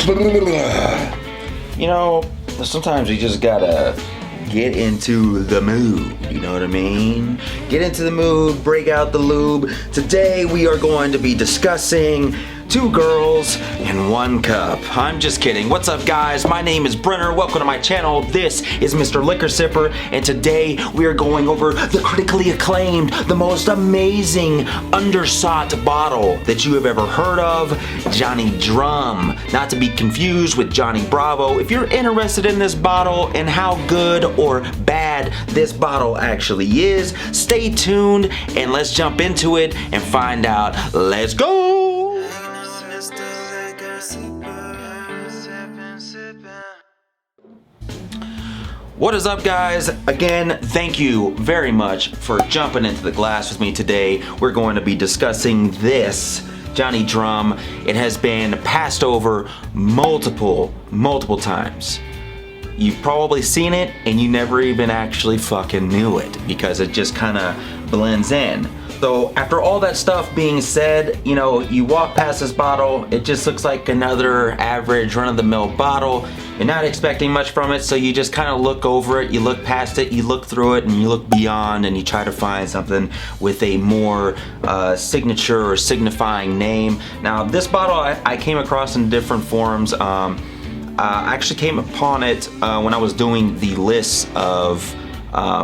You know, sometimes you just gotta get into the mood, you know what I mean? Get into the mood, break out the lube. Today we are going to be discussing 2 girls and 1 cup. I'm just kidding. What's up, guys? My name is Brenner. Welcome to my channel. This is Mr. Liquor Sipper, and today we are going over the critically acclaimed, the most amazing undersought bottle that you have ever heard of, Johnny Drumm. Not to be confused with Johnny Bravo. If you're interested in this bottle and how good or bad this bottle actually is, stay tuned and let's jump into it and find out. Let's go! What is up, guys? Again, thank you very much for jumping into the glass with me today. We're going to be discussing this Johnny Drumm. It has been passed over multiple times. You've probably seen it and you never even actually fucking knew it because it just kind of blends in. So after all that stuff being said, you know, you walk past this bottle, it just looks like another average run-of-the-mill bottle. You're not expecting much from it, so you just kind of look over it, you look past it, you look through it, and you look beyond, and you try to find something with a more signature or signifying name. Now, this bottle I came across in different forms. I actually came upon it when I was doing the list of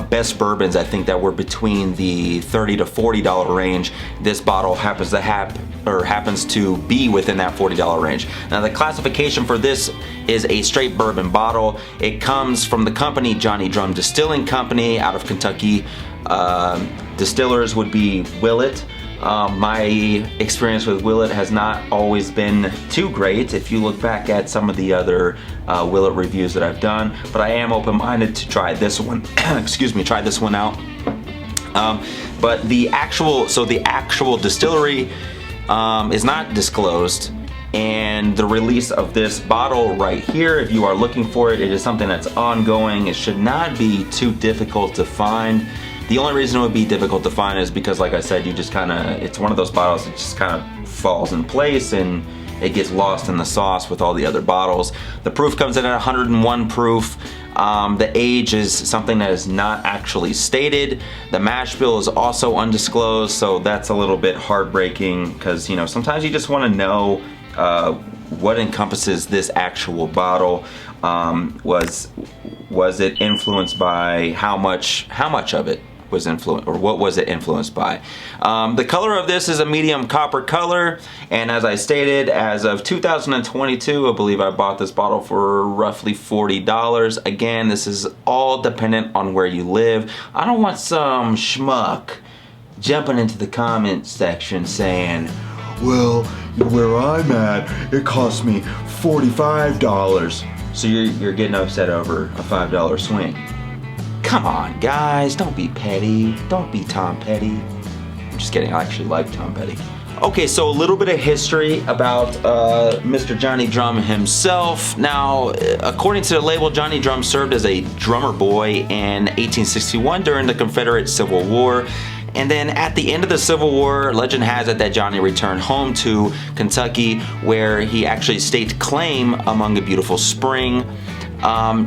best bourbons, I think, that were between the $30 to $40 range. This bottle happens to be within that $40 range. Now, the classification for this is a straight bourbon bottle. It comes from the company Johnny Drumm Distilling Company out of Kentucky. Distillers would be Willett. My experience with Willett has not always been too great if you look back at some of the other Willett reviews that I've done, but I am open-minded to try this one. Excuse me, try this one out. But the actual distillery is not disclosed, and the release of this bottle right here, if you are looking for it, it is something that's ongoing. It should not be too difficult to find. The only reason it would be difficult to find is because, like I said, you just kind of, it's one of those bottles that just kind of falls in place and it gets lost in the sauce with all the other bottles. The proof comes in at 101 proof. The age is something that is not actually stated. The mash bill is also undisclosed, so that's a little bit heartbreaking because, you know, sometimes you just want to know what encompasses this actual bottle. Was it influenced by how much of it was influenced, or what was it influenced by? The color of this is a medium copper color, and as I stated, as of 2022, I believe I bought this bottle for roughly $40. Again, this is all dependent on where you live. I don't want some schmuck jumping into the comment section saying, well, where I'm at, it cost me $45. So you're getting upset over a $5 swing. Come on, guys, don't be petty. Don't be Tom Petty. I'm just kidding, I actually like Tom Petty. Okay, so a little bit of history about Mr. Johnny Drumm himself. Now, according to the label, Johnny Drumm served as a drummer boy in 1861 during the Confederate Civil War. And then at the end of the Civil War, legend has it that Johnny returned home to Kentucky, where he actually staked claim among a beautiful spring.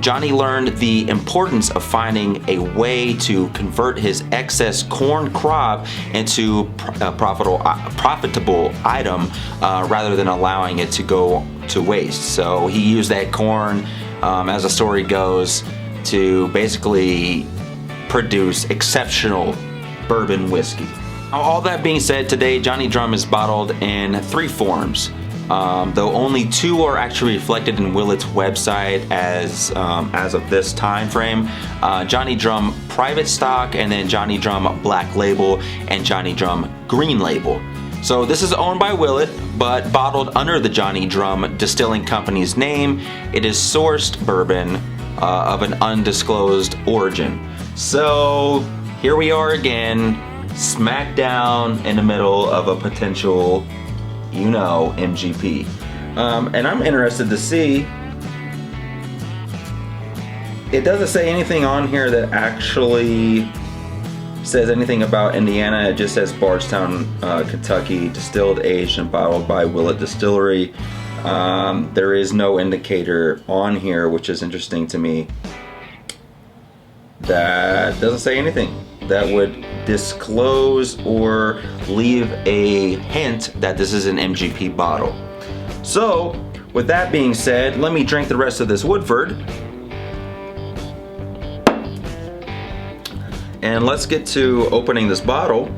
Johnny learned the importance of finding a way to convert his excess corn crop into a profitable item rather than allowing it to go to waste. So he used that corn, as the story goes, to basically produce exceptional bourbon whiskey. All that being said, today Johnny Drumm is bottled in 3 forms. Though only 2 are actually reflected in Willett's website as of this time frame. Johnny Drumm Private Stock, and then Johnny Drumm Black Label, and Johnny Drumm Green Label. So this is owned by Willett, but bottled under the Johnny Drumm Distilling Company's name. It is sourced bourbon of an undisclosed origin. So here we are again, smack down in the middle of a potential, you know, MGP. And I'm interested to see, it doesn't say anything on here that actually says anything about Indiana. It just says Bardstown, Kentucky, distilled, aged, and bottled by Willett Distillery. There is no indicator on here, which is interesting to me. That doesn't say anything that would disclose or leave a hint that this is an MGP bottle. So, with that being said, let me drink the rest of this Woodford. And let's get to opening this bottle.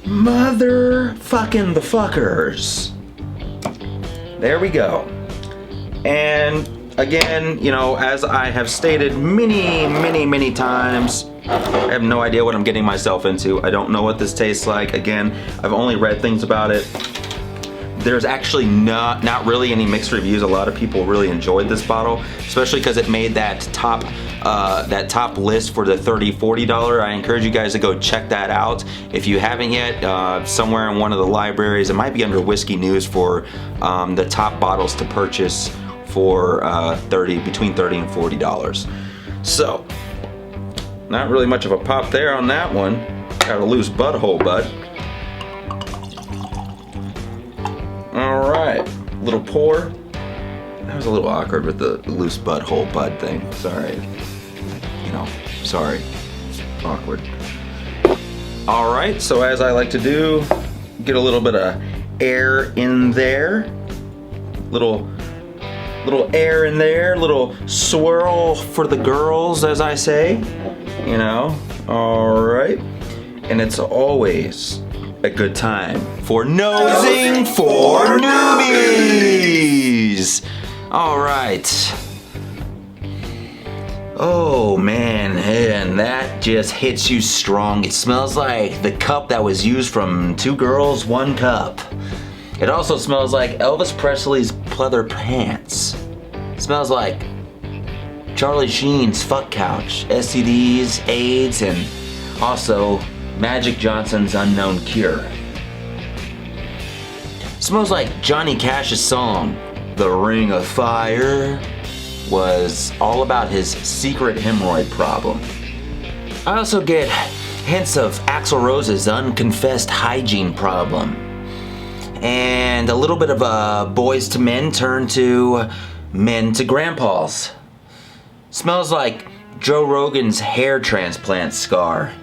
Motherfucking the fuckers. There we go. And again, you know, as I have stated many times, I have no idea what I'm getting myself into. I don't know what this tastes like. Again, I've only read things about it. There's actually not really any mixed reviews. A lot of people really enjoyed this bottle, especially because it made that top list for the $30-$40. I encourage you guys to go check that out if you haven't yet. Somewhere in one of the libraries, it might be under Whiskey News for the top bottles to purchase for between $30 and $40. So, not really much of a pop there on that one. Got a loose butthole, bud. All right, little pour. That was a little awkward with the loose butthole bud thing. Sorry. You know, sorry. Awkward. All right, so as I like to do, get a little bit of air in there. Little air in there, little swirl for the girls, as I say. You know, all right. And it's always a good time for nosing for newbies. All right. Oh man, and that just hits you strong. It smells like the cup that was used from Two Girls, One Cup. It also smells like Elvis Presley's pleather pants. It smells like Charlie Sheen's fuck couch, STDs, AIDS, and also Magic Johnson's Unknown Cure. It smells like Johnny Cash's song, The Ring of Fire, was all about his secret hemorrhoid problem. I also get hints of Axl Rose's unconfessed hygiene problem. And a little bit of a boys to men turned to men to grandpas. Smells like Joe Rogan's hair transplant scar,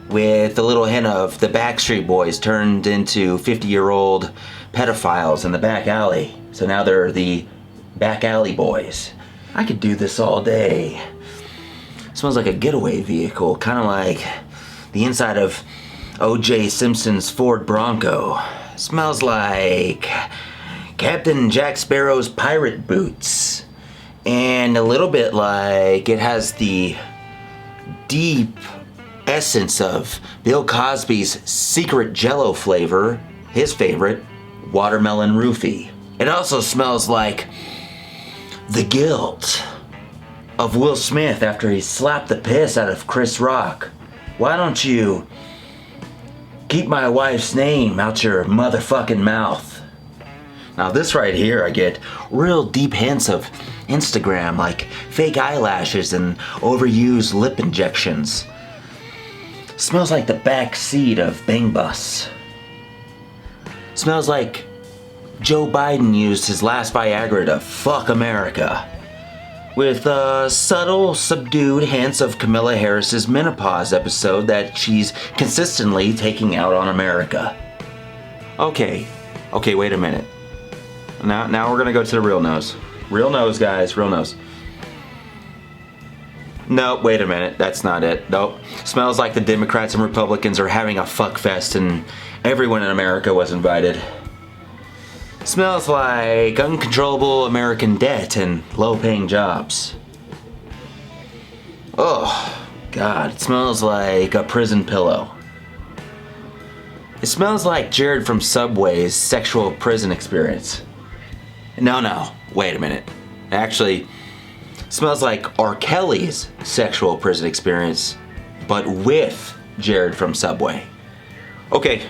with a little hint of the Backstreet Boys turned into 50-year-old pedophiles in the back alley. So now they're the back alley boys. I could do this all day. Smells like a getaway vehicle, kind of like the inside of O.J. Simpson's Ford Bronco. Smells like Captain Jack Sparrow's pirate boots. And a little bit like it has the deep essence of Bill Cosby's secret Jell-O flavor, his favorite, watermelon roofie. It also smells like the guilt of Will Smith after he slapped the piss out of Chris Rock. Why don't you keep my wife's name out your motherfucking mouth? Now this right here, I get real deep hints of Instagram, like fake eyelashes and overused lip injections. Smells like the back seat of Bang Bus. Smells like Joe Biden used his last Viagra to fuck America. With subtle, subdued hints of Camilla Harris's menopause episode that she's consistently taking out on America. Okay, wait a minute. Now we're gonna go to the real nose. Real nose, guys, real nose. No, wait a minute, that's not it. Nope. Smells like the Democrats and Republicans are having a fuck fest and everyone in America was invited. Smells like uncontrollable American debt and low-paying jobs. Oh, God, it smells like a prison pillow. It smells like Jared from Subway's sexual prison experience. No, wait a minute. Actually, it smells like R. Kelly's sexual prison experience, but with Jared from Subway. Okay,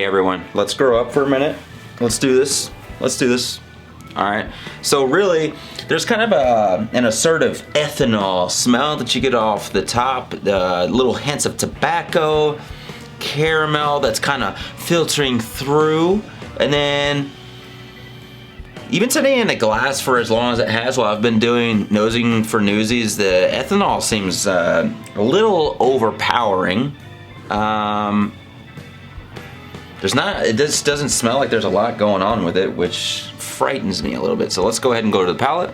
everyone, let's grow up for a minute. Let's do this. All right. So really, there's kind of an assertive ethanol smell that you get off the top. The little hints of tobacco, caramel that's kind of filtering through, and then Even today in the glass for as long as it has, while I've been doing nosing for newsies, the ethanol seems a little overpowering. It just doesn't smell like there's a lot going on with it, which frightens me a little bit. So let's go ahead and go to the palate.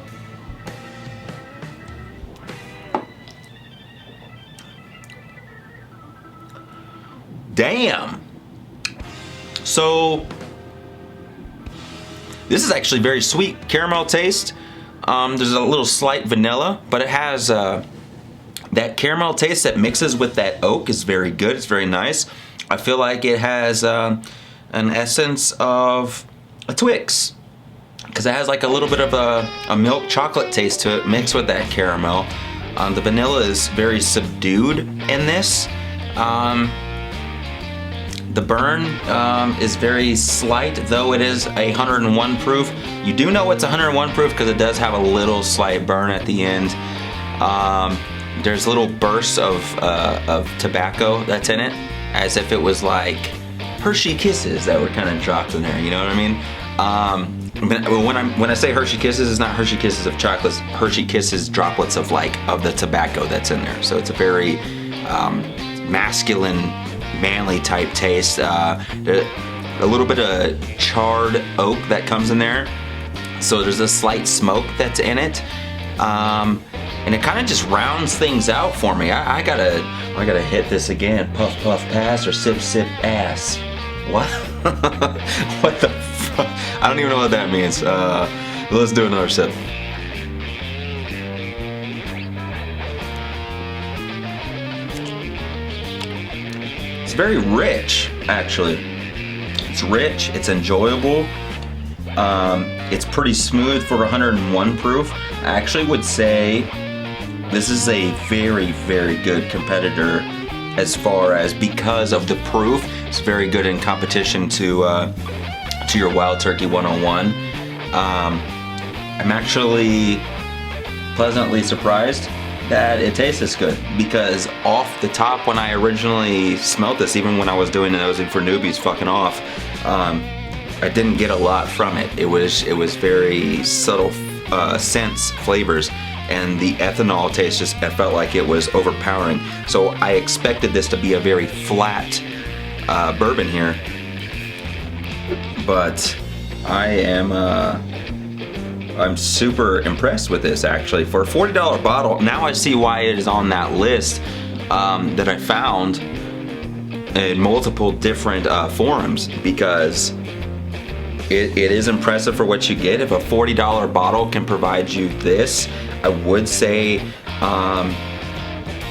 Damn. So this is actually very sweet caramel taste. There's a little slight vanilla, but it has that caramel taste that mixes with that oak is very good. It's very nice. I feel like it has an essence of a Twix, because it has like a little bit of a milk chocolate taste to it mixed with that caramel. The vanilla is very subdued in this. The burn is very slight, though it is 101 proof. You do know it's 101 proof because it does have a little slight burn at the end. There's little bursts of tobacco that's in it, as if it was like Hershey Kisses that were kind of dropped in there, you know what I mean? When I say Hershey Kisses, it's not Hershey Kisses of chocolates, Hershey Kisses droplets of the tobacco that's in there. So it's a very masculine, manly type taste. A little bit of charred oak that comes in there. So there's a slight smoke that's in it. And it kind of just rounds things out for me. I gotta hit this again. Puff, puff, pass, or sip, sip, ass. What? What the fuck? I don't even know what that means. Let's do another sip. It's very rich, actually. It's rich, it's enjoyable. It's pretty smooth for 101 proof. I actually would say this is a very, very good competitor as far as, because of the proof, it's very good in competition to your Wild Turkey 101. I'm actually pleasantly surprised that it tastes this good, because off the top, when I originally smelled this, even when I was doing the nosing for newbies fucking off, I didn't get a lot from it. It was very subtle scents, flavors, and the ethanol taste just, I felt like it was overpowering. So I expected this to be a very flat bourbon here, but I'm super impressed with this, actually. For a $40 bottle, now I see why it is on that list that I found in multiple different forums, because it is impressive for what you get. If a $40 bottle can provide you this, I would say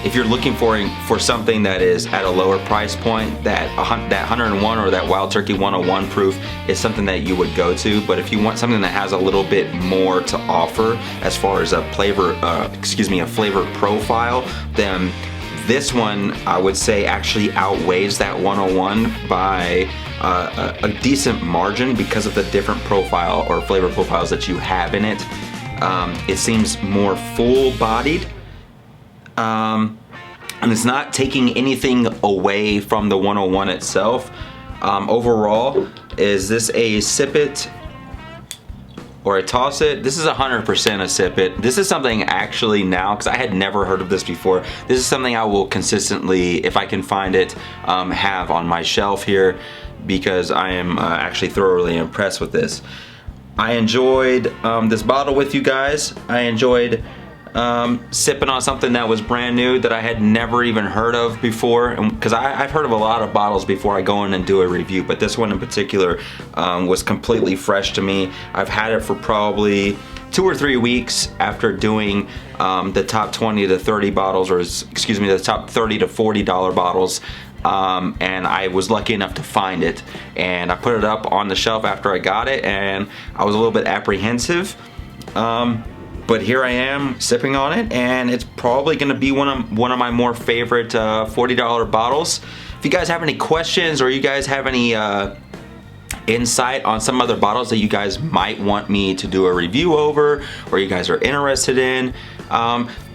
if you're looking for something that is at a lower price point, that 101 or that Wild Turkey 101 proof is something that you would go to. But if you want something that has a little bit more to offer as far as a flavor profile, then this one, I would say, actually outweighs that 101 by a decent margin, because of the different profile or flavor profiles that you have in it. It seems more full-bodied, and it's not taking anything away from the 101 itself. Overall, is this a sip it or a toss it? This is 100% a sip it. This is something actually now, because I had never heard of this before, this is something I will consistently, if I can find it, have on my shelf here, because I am actually thoroughly impressed with this. I enjoyed this bottle with you guys. I enjoyed sipping on something that was brand new, that I had never even heard of before, because I've heard of a lot of bottles before I go in and do a review, but this one in particular was completely fresh to me. I've had it for probably 2 or 3 weeks after doing the top 20 to 30 bottles, or excuse me, the top 30 to $40 bottles. And I was lucky enough to find it, and I put it up on the shelf after I got it, and I was a little bit apprehensive, but here I am sipping on it, and it's probably gonna be one of my more favorite $40 bottles. If you guys have any questions, or you guys have any insight on some other bottles that you guys might want me to do a review over, or you guys are interested in,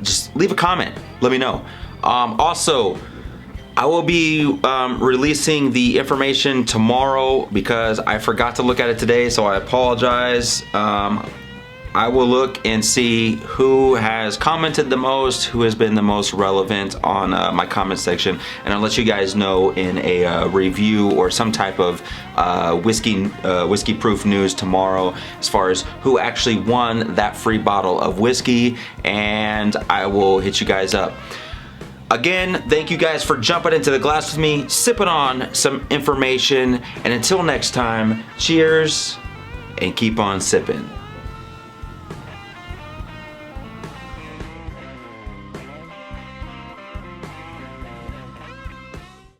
just leave a comment, let me know. Also, I will be releasing the information tomorrow because I forgot to look at it today, so I apologize. I will look and see who has commented the most, who has been the most relevant on my comment section, and I'll let you guys know in a review or some type of whiskey proof news tomorrow as far as who actually won that free bottle of whiskey, and I will hit you guys up. Again, thank you guys for jumping into the glass with me, sipping on some information, and until next time, cheers and keep on sipping.